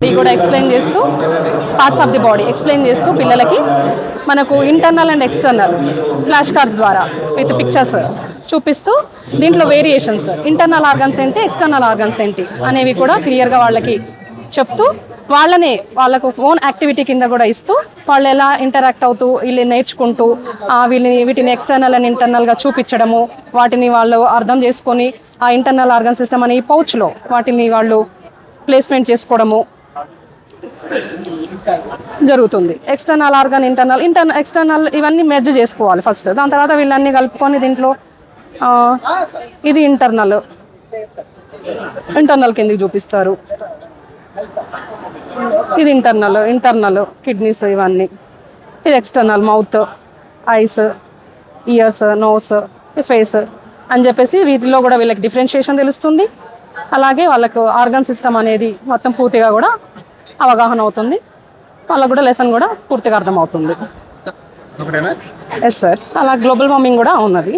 కూడా ఎక్స్ప్లెయిన్ చేస్తూ parts of the body explain చేస్తూ పిల్లలకి మనకు internal and external flash cards ద్వారా విత్ పిక్చర్స్ చూపిస్తూ దీంట్లో వేరియేషన్స్ ఇంటర్నల్ ఆర్గన్స్ ఏంటి ఎక్స్టర్నల్ ఆర్గన్స్ ఏంటి అనేవి కూడా క్లియర్గా వాళ్ళకి చెప్తూ వాళ్ళకు ఓన్ యాక్టివిటీ కింద కూడా ఇస్తూ వాళ్ళు ఎలా ఇంటరాక్ట్ అవుతూ వీళ్ళు నేర్చుకుంటూ వీటిని ఎక్స్టర్నల్ అండ్ ఇంటర్నల్గా చూపించడము వాటిని వాళ్ళు అర్థం చేసుకొని ఆ ఇంటర్నల్ ఆర్గన్ సిస్టమ్ అనే ఈ పౌచ్లో వాటిని వాళ్ళు ప్లేస్మెంట్ చేసుకోవడము జరుగుతుంది. ఎక్స్టర్నల్ ఆర్గన్ ఎక్స్టర్నల్ ఇవన్నీ మెర్జ్ చేసుకోవాలి ఫస్ట్. దాని తర్వాత వీళ్ళన్నీ కలుపుకొని దీంట్లో ఇది ఇంటర్నల్ కిందకి చూపిస్తారు. ఇది ఇంటర్నల్ కిడ్నీస్ ఇవన్నీ. ఇది external mouth, eyes, ears, nose, face అని చెప్పేసి వీటిలో కూడా వీళ్ళకి డిఫరెన్షియేషన్ తెలుస్తుంది. అలాగే వాళ్ళకు ఆర్గన్ సిస్టమ్ అనేది మొత్తం పూర్తిగా కూడా అవగాహన అవుతుంది. వాళ్ళకు కూడా లెసన్ కూడా పూర్తిగా అర్థమవుతుంది. Yes sir. అలా గ్లోబల్ వార్మింగ్ కూడా ఉన్నది.